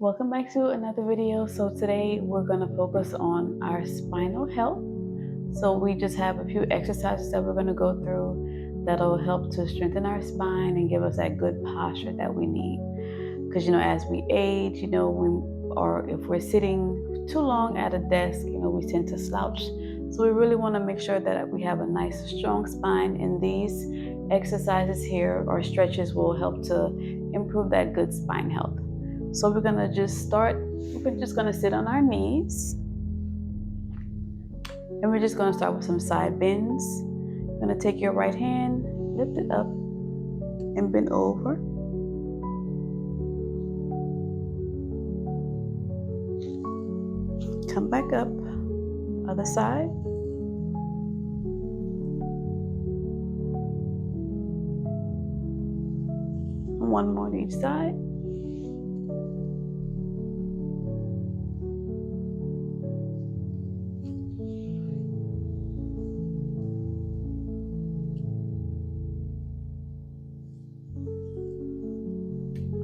Welcome back to another video. So today we're going to focus on our spinal health. So we just have a few exercises that we're going to go through that'll help to strengthen our spine and give us that good posture that we need. Because as we age, or if we're sitting too long at a desk, we tend to slouch. So we really want to make sure that we have a nice strong spine, and these exercises here or stretches will help to improve that good spine health. So we're gonna just start. We're just gonna sit on our knees, and we're just gonna start with some side bends. You're gonna take your right hand, lift it up, and bend over. Come back up, other side. One more on each side.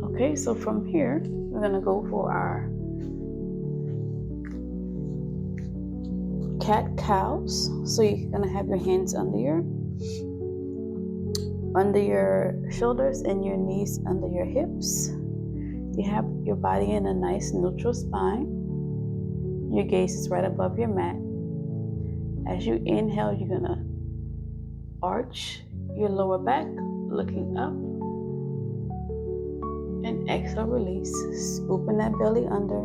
Okay, so from here, we're gonna go for our cat-cows. So you're gonna have your hands under your shoulders and your knees under your hips. You have your body in a nice neutral spine. Your gaze is right above your mat. As you inhale, you're gonna arch your lower back, looking up. And exhale, release, scooping that belly under.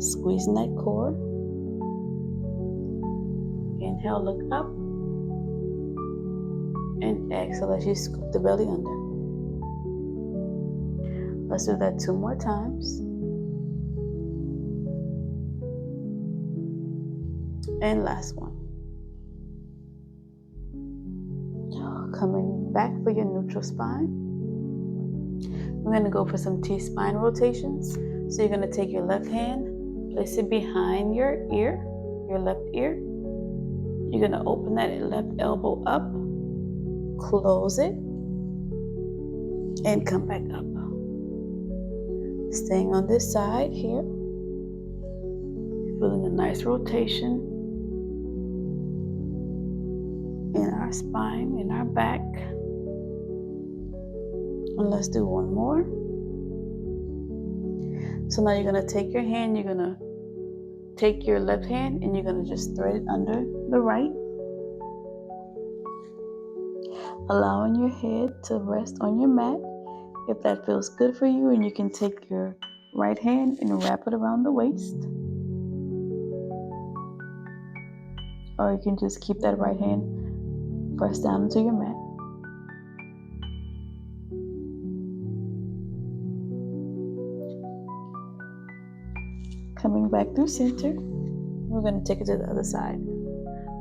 Squeezing that core. Inhale, look up. And exhale as you scoop the belly under. Let's do that 2 more times. And last one. Coming back for your neutral spine. We're going to go for some T-spine rotations. So you're going to take your left hand, place it behind your ear, your left ear. You're going to open that left elbow up, close it, and come back up. Staying on this side here. Feeling a nice rotation in our spine, in our back. And let's do one more. So now you're going to take your hand, you're going to take your left hand and you're going to just thread it under the right. Allowing your head to rest on your mat if that feels good for you, and you can take your right hand and wrap it around the waist. Or you can just keep that right hand pressed down into your mat. Coming back through center, we're going to take it to the other side.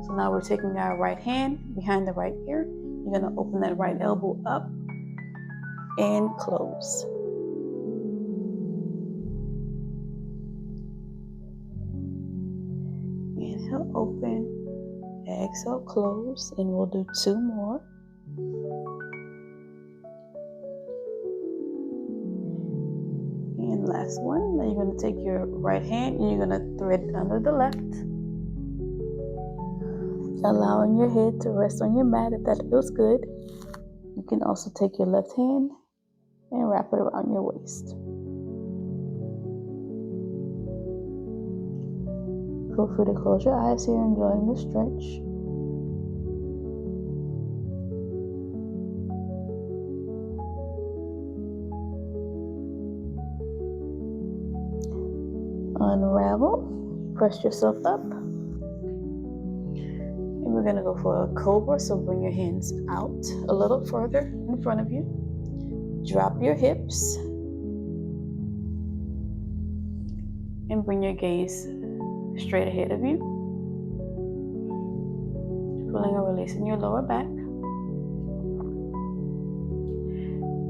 So now we're taking our right hand behind the right ear. You're going to open that right elbow up and close. Inhale, open. Exhale, close. And we'll do 2 more. And last one. Now you're going to take your right hand and you're going to thread it under the left. Allowing your head to rest on your mat if that feels good. You can also take your left hand and wrap it around your waist. Feel free to close your eyes here, enjoying the stretch. Unravel, press yourself up. And we're going to go for a cobra, so bring your hands out a little further in front of you. Drop your hips. And bring your gaze straight ahead of you. Feeling a release in your lower back.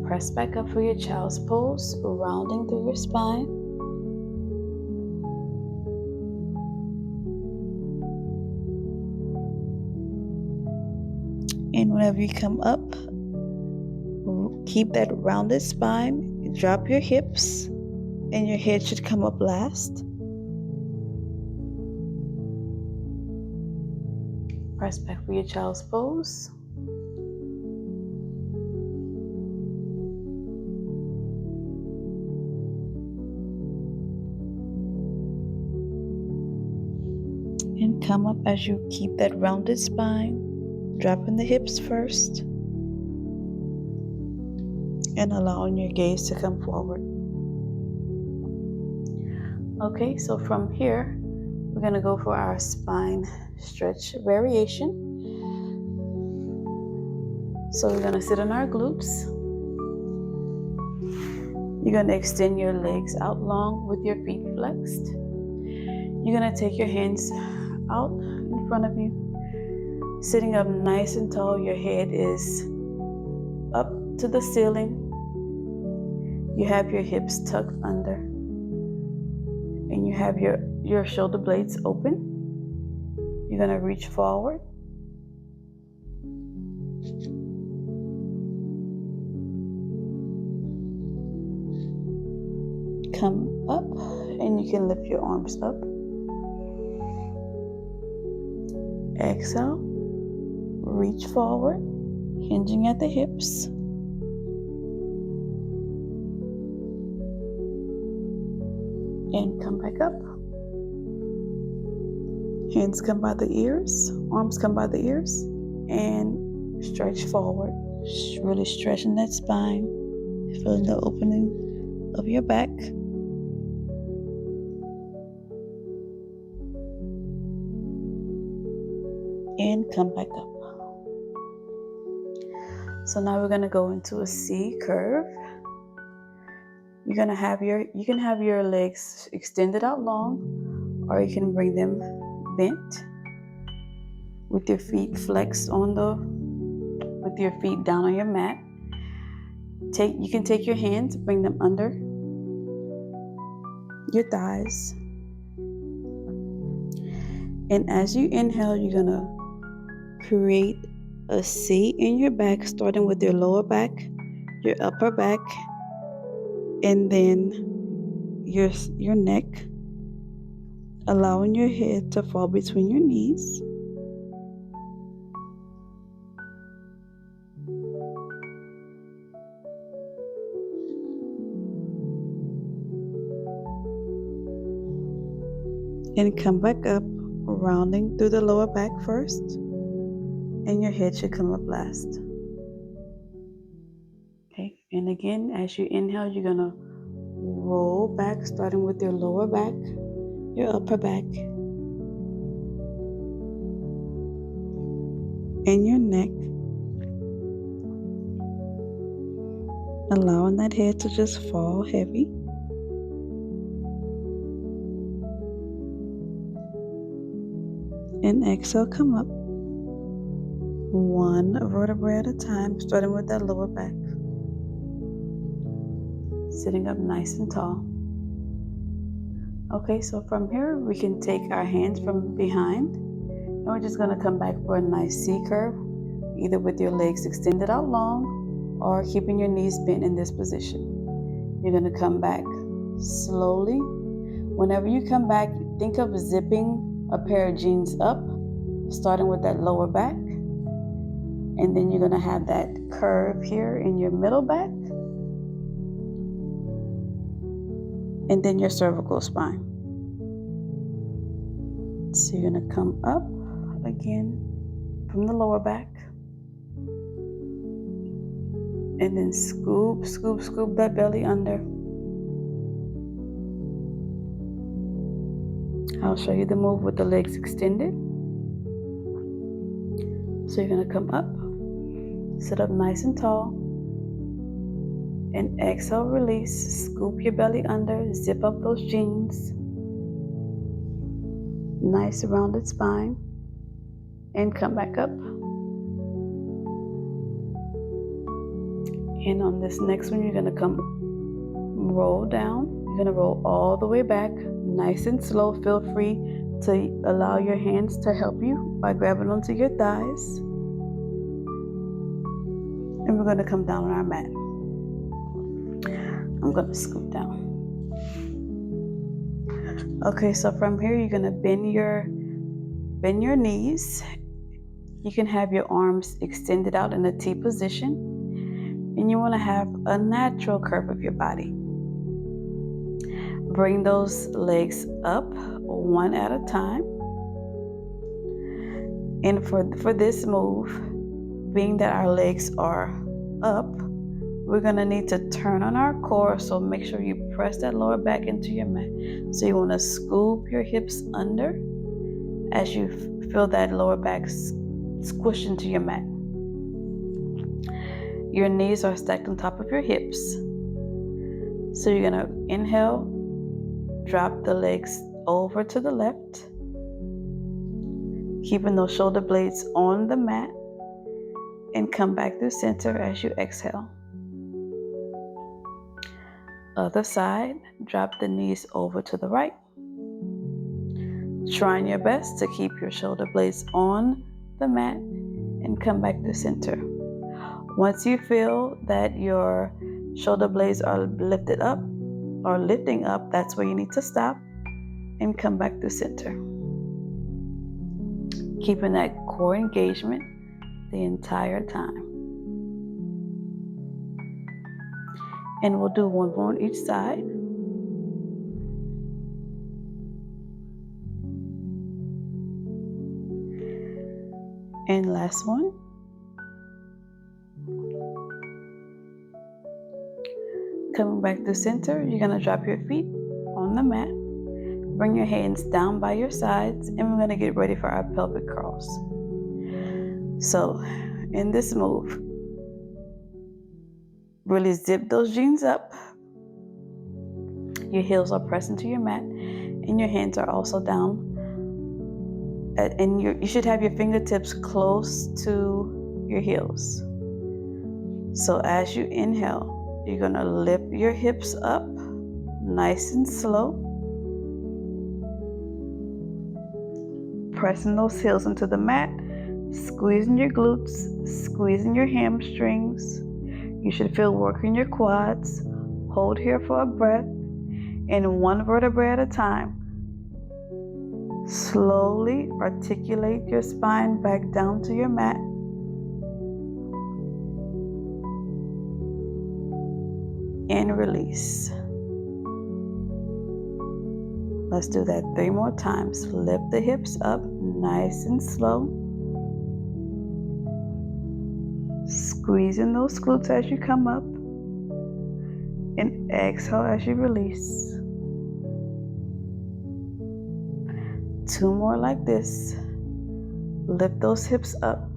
Press back up for your child's pose, rounding through your spine. And whenever you come up, keep that rounded spine. Drop your hips, and your head should come up last. Press back for your child's pose. And come up as you keep that rounded spine, dropping the hips first, and allowing your gaze to come forward. Okay, so from here, we're going to go for our spine stretch variation. So we're going to sit on our glutes. You're going to extend your legs out long with your feet flexed. You're going to take your hands out in front of you, sitting up nice and tall. Your head is up to the ceiling. You have your hips tucked under, and you have your shoulder blades open. You're going to reach forward. Come up, and you can lift your arms up. Exhale, reach forward, hinging at the hips. And come back up. Hands come by the ears, arms come by the ears, and stretch forward. Really stretching that spine, feeling the opening of your back. And come back up. So now we're going to go into a C curve. You can have your legs extended out long, or you can bring them bent with your feet flexed with your feet down on your mat. You can take your hands, bring them under your thighs. And as you inhale, you're going to create a C in your back, starting with your lower back, your upper back, and then your neck, allowing your head to fall between your knees. And come back up, rounding through the lower back first, and your head should come up last. Okay, and again, as you inhale, you're gonna roll back, starting with your lower back, your upper back, and your neck, allowing that head to just fall heavy. And exhale, come up, one vertebrae at a time, starting with that lower back. Sitting up nice and tall. Okay, so from here, we can take our hands from behind, and we're just gonna come back for a nice C curve, either with your legs extended out long, or keeping your knees bent in this position. You're gonna come back slowly. Whenever you come back, think of zipping a pair of jeans up, starting with that lower back, and then you're going to have that curve here in your middle back, and then your cervical spine. So you're going to come up again from the lower back, and then scoop that belly under. I'll show you the move with the legs extended. So you're going to come up, sit up nice and tall, and exhale, release, scoop your belly under, zip up those jeans, nice rounded spine, and come back up. And on this next one, you're going to come roll down. You're going to roll all the way back, nice and slow. Feel free to allow your hands to help you by grabbing onto your thighs. And we're going to come down on our mat. I'm gonna scoot down. Okay, so from here you're gonna bend your knees. You can have your arms extended out in a T position, and you want to have a natural curve of your body. Bring those legs up one at a time. And for this move, being that our legs are up, we're gonna need to turn on our core, so make sure you press that lower back into your mat. So you wanna scoop your hips under as you feel that lower back squish into your mat. Your knees are stacked on top of your hips. So you're gonna inhale, drop the legs over to the left, keeping those shoulder blades on the mat, and come back through center as you exhale. Other side, drop the knees over to the right. Trying your best to keep your shoulder blades on the mat and come back to center. Once you feel that your shoulder blades are lifted up or lifting up, that's where you need to stop and come back to center. Keeping that core engagement the entire time. And we'll do one more on each side. And last one. Coming back to center, you're gonna drop your feet on the mat. Bring your hands down by your sides, and we're gonna get ready for our pelvic curls. So, in this move, really zip those jeans up. Your heels are pressed into your mat, and your hands are also down. And you should have your fingertips close to your heels. So as you inhale, you're gonna lift your hips up, nice and slow. Pressing those heels into the mat, squeezing your glutes, squeezing your hamstrings. You should feel work in your quads. Hold here for a breath, and one vertebrae at a time. Slowly articulate your spine back down to your mat. And release. Let's do that 3 more times. Lift the hips up, nice and slow. Squeezing those glutes as you come up. And exhale as you release. 2 more like this. Lift those hips up.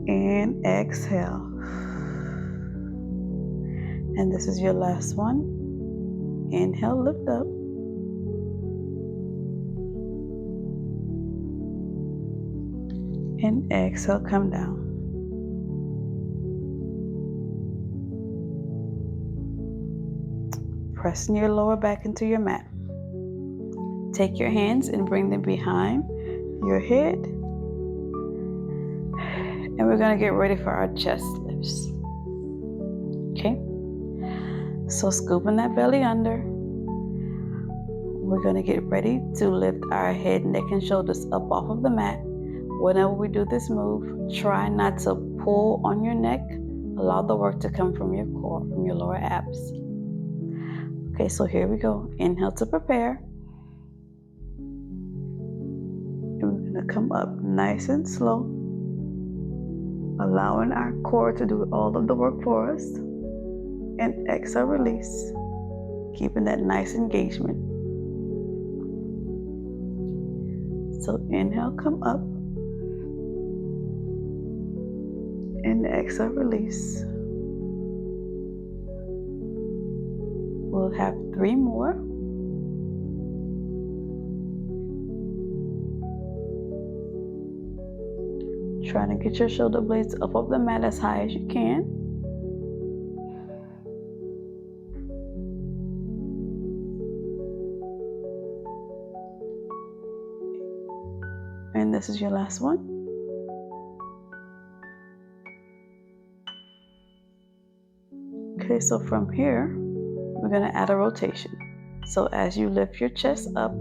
And exhale. And this is your last one. Inhale, lift up. And exhale, come down. Pressing your lower back into your mat. Take your hands and bring them behind your head. And we're gonna get ready for our chest lifts. Okay? So scooping that belly under. We're gonna get ready to lift our head, neck, and shoulders up off of the mat. Whenever we do this move, try not to pull on your neck. Allow the work to come from your core, from your lower abs. Okay, so here we go. Inhale to prepare. And we're gonna come up nice and slow, allowing our core to do all of the work for us. And exhale, release, keeping that nice engagement. So inhale, come up. And exhale, release. We'll have 3 more. Trying to get your shoulder blades up off the mat as high as you can. And this is your last one. Okay, so from here, we're going to add a rotation. So as you lift your chest up,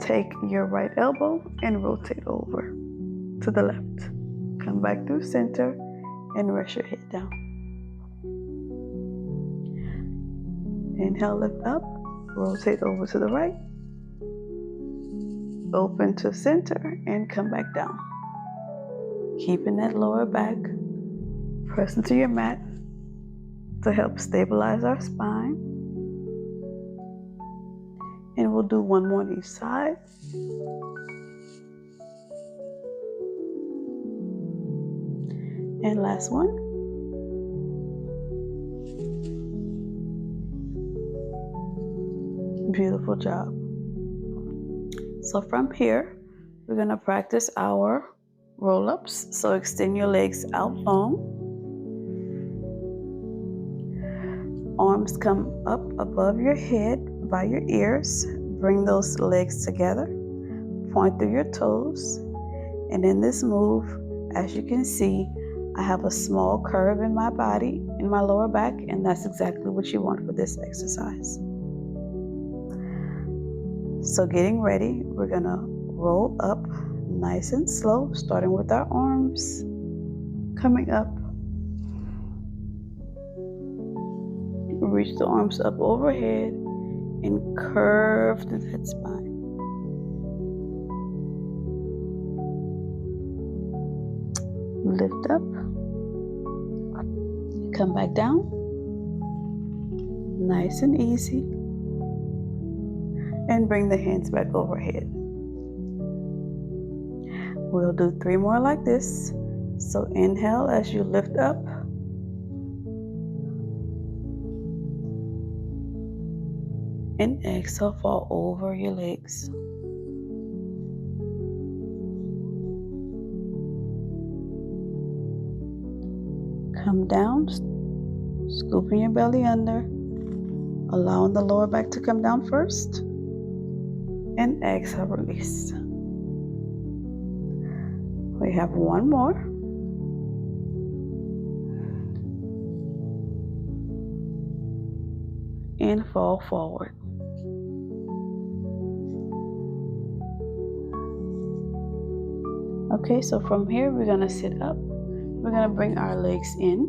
take your right elbow and rotate over to the left. Come back through center and rest your head down. Inhale, lift up, rotate over to the right, open to center, and come back down. Keeping that lower back pressed into your mat to help stabilize our spine. And we'll do one more on each side. And last one. Beautiful job. So from here, we're going to practice our roll-ups. So extend your legs out long. Arms come up above your head by your ears. Bring those legs together. Point through your toes. And in this move, as you can see, I have a small curve in my body, in my lower back, and that's exactly what you want for this exercise. So getting ready, we're gonna roll up nice and slow, starting with our arms coming up. Reach the arms up overhead and curve through that spine. Lift up, come back down, nice and easy, and bring the hands back overhead. We'll do 3 more like this. So inhale as you lift up, and exhale, fall over your legs. Come down, scooping your belly under, allowing the lower back to come down first, and exhale, release. We have one more. And fall forward. Okay, so from here we're gonna sit up. We're gonna bring our legs in.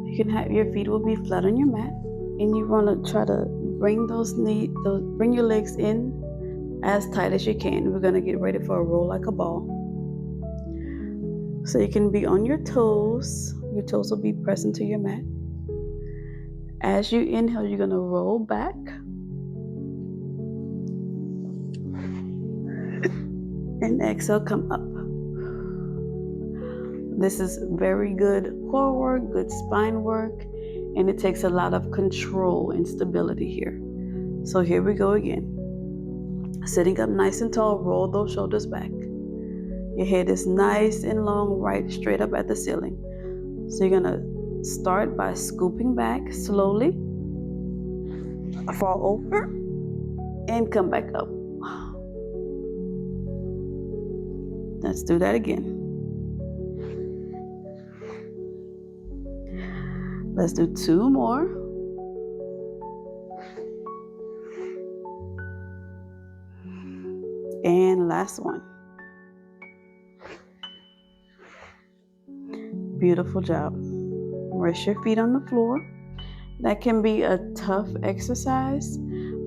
You can have your feet will be flat on your mat, and you wanna try to bring bring your legs in as tight as you can. We're gonna get ready for a roll like a ball. So you can be on your toes. Your toes will be pressed into your mat. As you inhale, you're gonna roll back. And exhale, come up. This is very good core work, good spine work, and it takes a lot of control and stability here. So here we go again. Sitting up nice and tall, roll those shoulders back. Your head is nice and long, right straight up at the ceiling. So you're gonna start by scooping back slowly, fall over, and come back up. Let's do that again. Let's do 2 more. And last one. Beautiful job. Rest your feet on the floor. That can be a tough exercise,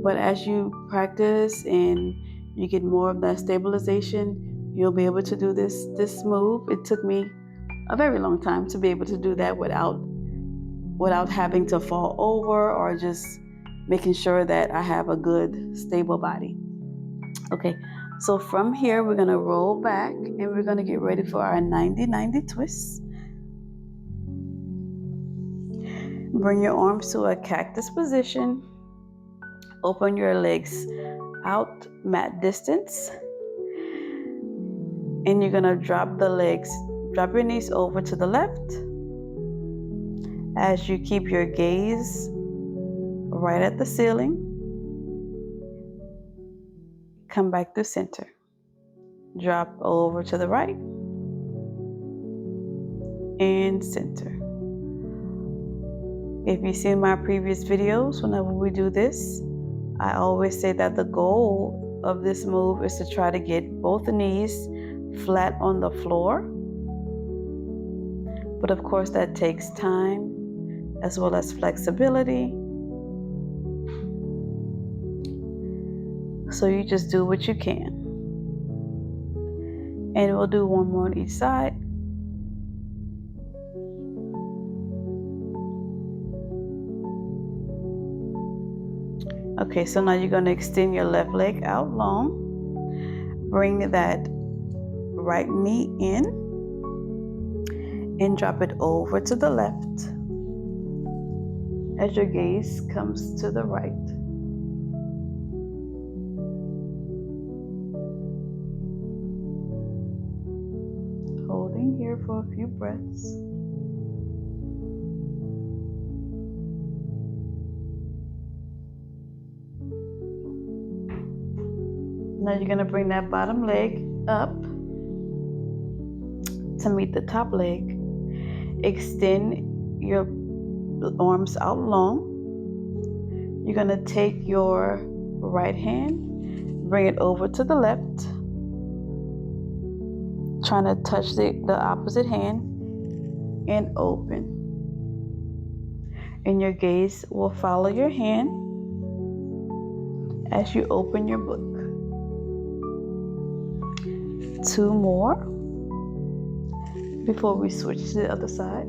but as you practice and you get more of that stabilization, you'll be able to do this move. It took me a very long time to be able to do that without having to fall over or just making sure that I have a good, stable body. Okay, so from here, we're gonna roll back and we're gonna get ready for our 90-90 twist. Bring your arms to a cactus position. Open your legs out mat distance. And you're gonna drop your knees over to the left as you keep your gaze right at the ceiling. Come back to center. Drop over to the right. and center. If you've seen my previous videos, whenever we do this, I always say that the goal of this move is to try to get both the knees flat on the floor. But of course, that takes time as well as flexibility. So you just do what you can. And we'll do one more on each side. Okay, so now you're going to extend your left leg out long. Bring that right knee in and drop it over to the left as your gaze comes to the right. Holding here for a few breaths. Now you're going to bring that bottom leg up to meet the top leg. Extend your arms out long. You're going to take your right hand, bring it over to the left, trying to touch the opposite hand, and open. And your gaze will follow your hand as you open your book. 2 more before we switch to the other side.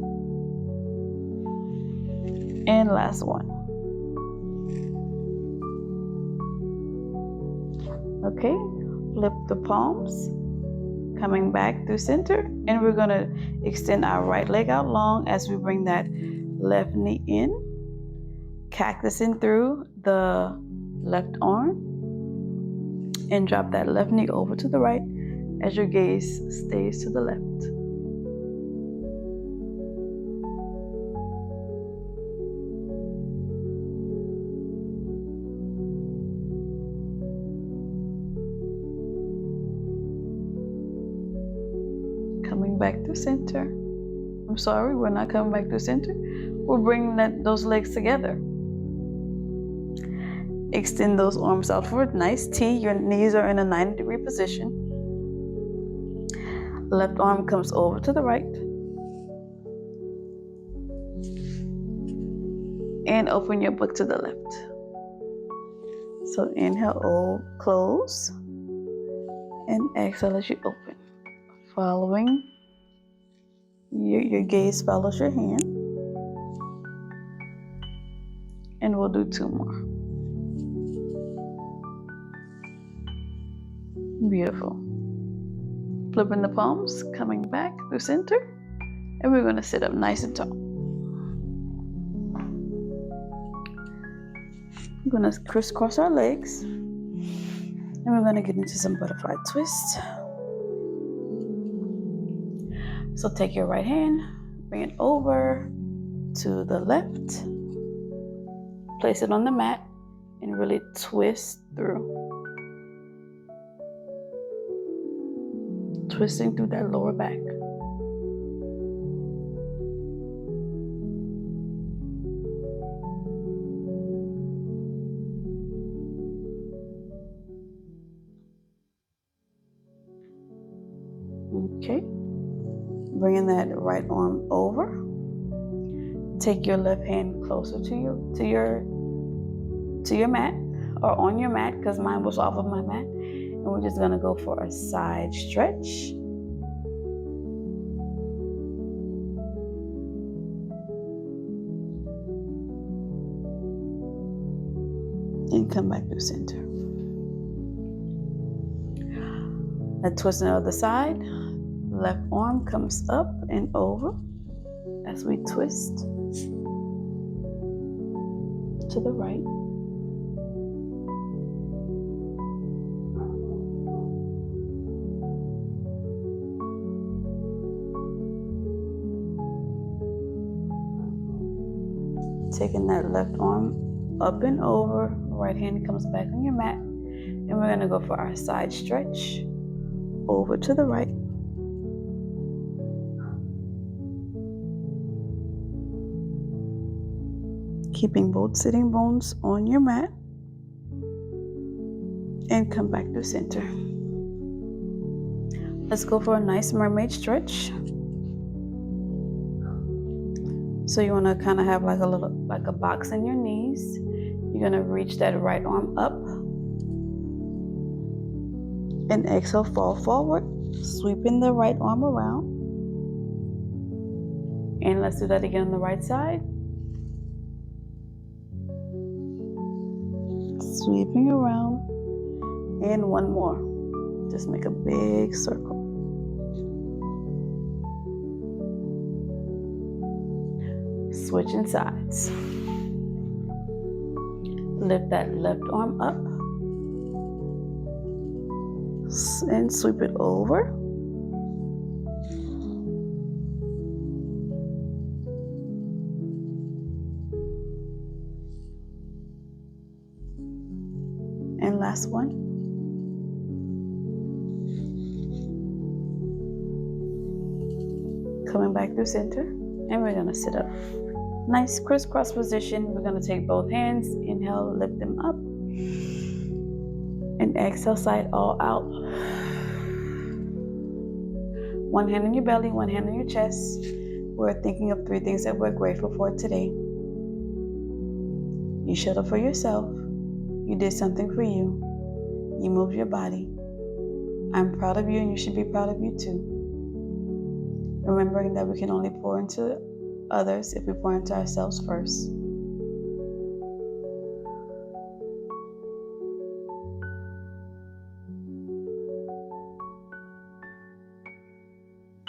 And last one. Okay, flip the palms, coming back through center, and we're gonna extend our right leg out long as we bring that left knee in, cactusing through the left arm, and drop that left knee over to the right as your gaze stays to the left. Coming back to center. I'm sorry, we're not coming back to center. We're bringing those legs together. Extend those arms out for a nice T. Your knees are in a 90-degree position. Left arm comes over to the right. And open your book to the left. So inhale, close. And exhale as you open. Following, your gaze follows your hand. And we'll do 2 more. Beautiful. Flipping the palms, coming back through center. And we're going to sit up nice and tall. We're going to crisscross our legs. And we're going to get into some butterfly twists. So take your right hand, bring it over to the left. Place it on the mat and really twist through. Twisting through that lower back. Okay. Bringing that right arm over. Take your left hand closer to your mat, or on your mat, because mine was off of my mat. And we're just gonna go for a side stretch. And come back to center. Now twist on the other side. Left arm comes up and over as we twist to the right. Taking that left arm up and over, right hand comes back on your mat, and we're gonna go for our side stretch over to the right. keeping both sitting bones on your mat, and come back to center. Let's go for a nice mermaid stretch. So you want to kind of have like a box in your knees. You're going to reach that right arm up and exhale, fall forward, sweeping the right arm around. And let's do that again on the right side. Sweeping around. And one more. Just make a big circle. Switching sides. Lift that left arm up and sweep it over. And last one. Coming back to center, and we're gonna sit up. Nice crisscross position. We're gonna take both hands, inhale, lift them up, and exhale, side all out. One hand on your belly, one hand on your chest. We're thinking of 3 things that we're grateful for today. You showed up for yourself. You did something for you. You moved your body. I'm proud of you, and you should be proud of you too. Remembering that we can only pour into others if we pour into ourselves first.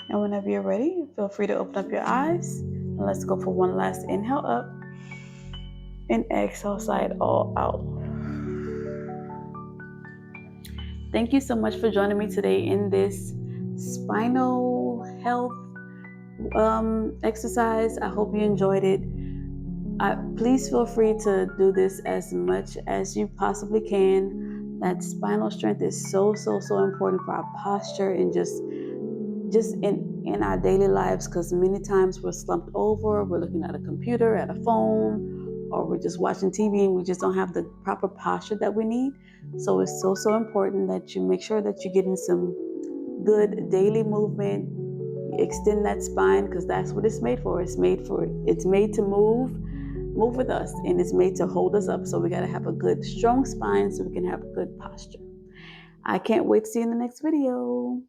And whenever you're ready, feel free to open up your eyes. And let's go for one last inhale up. And exhale, side all out. Thank you so much for joining me today in this spinal health exercise. I hope you enjoyed it. Please feel free to do this as much as you possibly can. That spinal strength is so important for our posture and just in our daily lives, because many times we're slumped over, we're looking at a computer, at a phone, or we're just watching TV and we just don't have the proper posture that we need. So it's so important that you make sure that you're getting some good daily movement. Extend that spine, because that's what it's made for. It's made to move with us, and it's made to hold us up. So we got to have a good, strong spine so we can have good posture. I can't wait to see you in the next video.